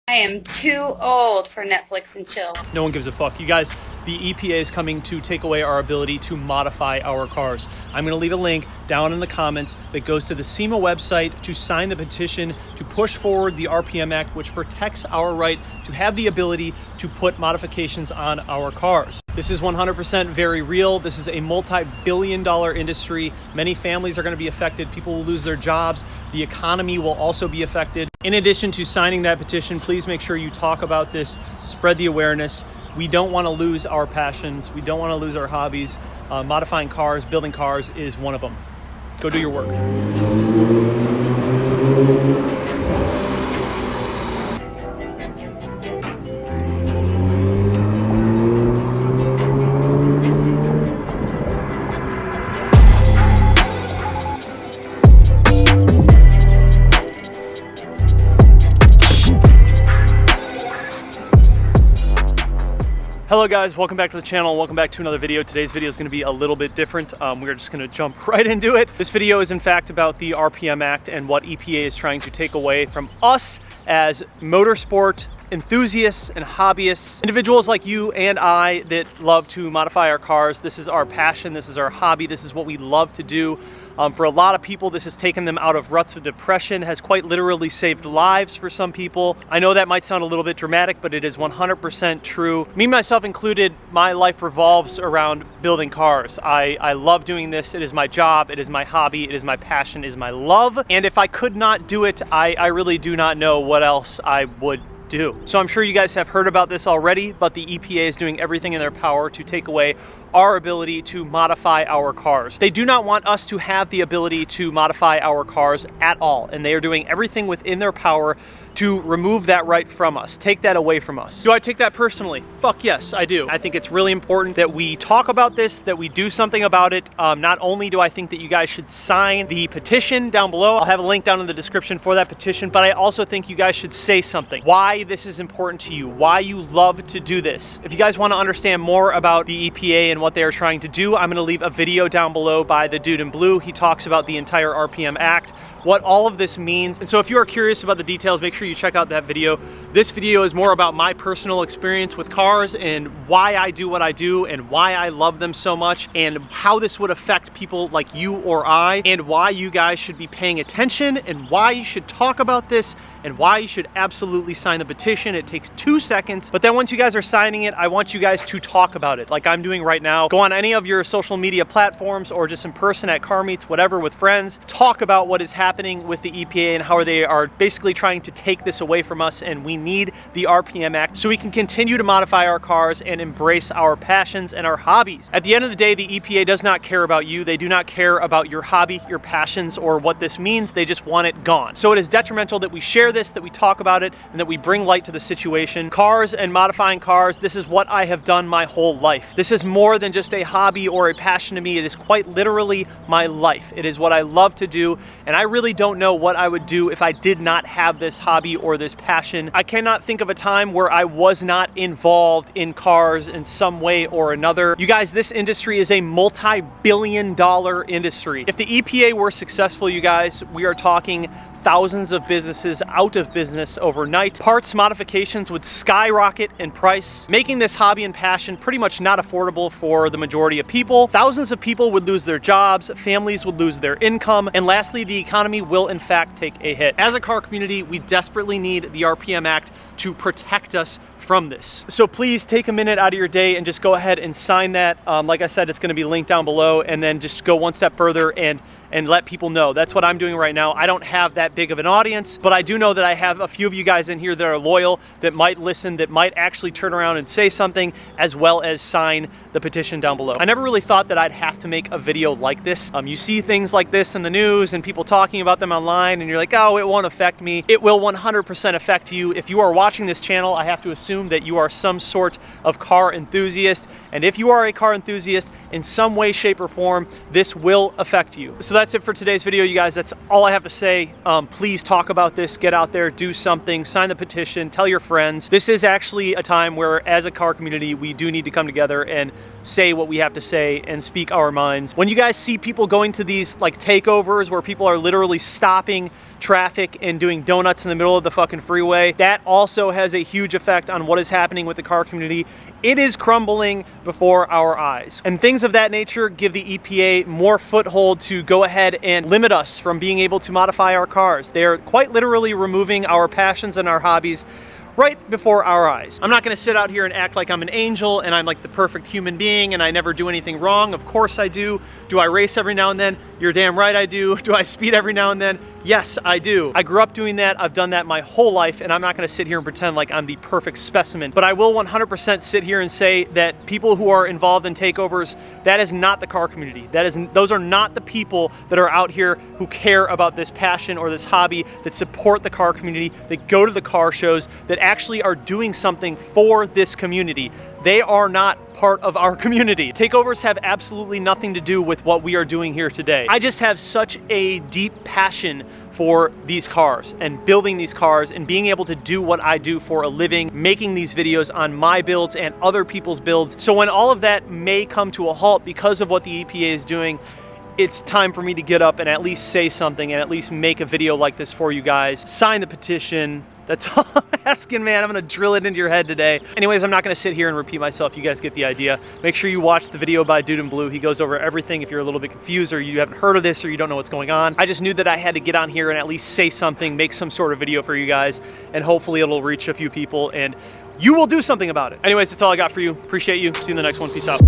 I am too old for Netflix and chill. No one gives a fuck. You guys, the EPA is coming to take away our ability to modify our cars. I'm gonna leave a link down in the comments that goes to the SEMA website to sign the petition to push forward the RPM Act, which protects our right to have the ability to put modifications on our cars. This is 100% very real. This is a multi-billion-dollar industry. Many families are gonna be affected. People will lose their jobs. The economy will also be affected. In addition to signing that petition, please make sure you talk about this, spread the awareness. We don't want to lose our passions. We don't want to lose our hobbies. Modifying cars, building cars is one of them. Go do your work. Hello guys, welcome back to the channel. Welcome back to another video. Today's video is going to be a little bit different. We're just going to jump right into it. This video is in fact about the RPM Act and what EPA is trying to take away from us as motorsport enthusiasts and hobbyists, individuals like you and I that love to modify our cars. This is our passion, this is our hobby, this is what we love to do. For a lot of people, this has taken them out of ruts of depression, has quite literally saved lives for some people. I know that might sound a little bit dramatic, but it is 100% true. Me, myself included, my life revolves around building cars. I love doing this. It is my job, it is my hobby, it is my passion, it is my love. And if I could not do it, I really do not know what else I would do. So I'm sure you guys have heard about this already, but the EPA is doing everything in their power to take away our ability to modify our cars. They do not want us to have the ability to modify our cars at all, and they are doing everything within their power to remove that right from us, take that away from us. Do I take that personally? Fuck yes, I do. I think it's really important that we talk about this, that we do something about it. Not only do I think that you guys should sign the petition down below, I'll have a link down in the description for that petition, but I also think you guys should say something. Why this is important to you, why you love to do this. If you guys want to understand more about the EPA and what they are trying to do, I'm gonna leave a video down below by the dude in blue. He talks about the entire RPM Act, what all of this means. And so if you are curious about the details, make sure you check out that video. This video is more about my personal experience with cars and why I do what I do and why I love them so much and how this would affect people like you or I and why you guys should be paying attention and why you should talk about this and why you should absolutely sign the petition. It takes 2 seconds, but then once you guys are signing it, I want you guys to talk about it like I'm doing right now. Go on any of your social media platforms or just in person at car meets, whatever, with friends. Talk about what is happening with the EPA and how they are basically trying to take this away from us, and we need the RPM Act so we can continue to modify our cars and embrace our passions and our hobbies. At the end of the day, the EPA does not care about you. They do not care about your hobby, your passions, or what this means. They just want it gone. So it is detrimental that we share this, that we talk about it, and that we bring light to the situation. Cars and modifying cars, this is what I have done my whole life. This is more than just a hobby or a passion to me. It is quite literally my life. It is what I love to do, and I really don't know what I would do if I did not have this hobby or this passion. I cannot think of a time where I was not involved in cars in some way or another. You guys, this industry is a multi-billion-dollar industry. If the EPA were successful, you guys, we are talking thousands of businesses out of business overnight. Parts modifications would skyrocket in price, making this hobby and passion pretty much not affordable for the majority of people. Thousands of people would lose their jobs, families would lose their income, and lastly, the economy will in fact take a hit. As a car community, we desperately need the RPM Act to protect us from this. So please take a minute out of your day and just go ahead and sign that. Like I said, it's going to be linked down below, and then just go one step further and let people know. That's what I'm doing right now. I don't have that big of an audience, but I do know that I have a few of you guys in here that are loyal, that might listen, that might actually turn around and say something, as well as sign the petition down below. I never really thought that I'd have to make a video like this. You see things like this in the news and people talking about them online, and you're like, oh, it won't affect me. It will 100% affect you. If you are watching this channel, I have to assume that you are some sort of car enthusiast, and if you are a car enthusiast in some way, shape, or form, this will affect you. So that's it for today's video, you guys. That's all I have to say. Please talk about this, get out there, do something, sign the petition, tell your friends. This is actually a time where, as a car community, we do need to come together and say what we have to say and speak our minds. When you guys see people going to these like takeovers where people are literally stopping traffic and doing donuts in the middle of the fucking freeway, that also has a huge effect on what is happening with the car community. It is crumbling before our eyes. And things of that nature give the EPA more foothold to go ahead and limit us from being able to modify our cars. They are quite literally removing our passions and our hobbies right before our eyes. I'm not gonna sit out here and act like I'm an angel and I'm like the perfect human being and I never do anything wrong. Of course I do. Do I race every now and then? You're damn right I do. Do I speed every now and then? Yes, I do. I grew up doing that. I've done that my whole life, and I'm not gonna sit here and pretend like I'm the perfect specimen. But I will 100% sit here and say that people who are involved in takeovers, that is not the car community. Those are not the people that are out here who care about this passion or this hobby, that support the car community, that go to the car shows, that actually are doing something for this community. They are not part of our community. Takeovers have absolutely nothing to do with what we are doing here today. I just have such a deep passion for these cars and building these cars and being able to do what I do for a living, making these videos on my builds and other people's builds. So when all of that may come to a halt because of what the EPA is doing, it's time for me to get up and at least say something and at least make a video like this for you guys. Sign the petition. That's all I'm asking, man. I'm gonna drill it into your head today. Anyways, I'm not gonna sit here and repeat myself. You guys get the idea. Make sure you watch the video by Dude in Blue. He goes over everything if you're a little bit confused or you haven't heard of this or you don't know what's going on. I just knew that I had to get on here and at least say something, make some sort of video for you guys, and hopefully it'll reach a few people and you will do something about it. Anyways, that's all I got for you. Appreciate you. See you in the next one. Peace out.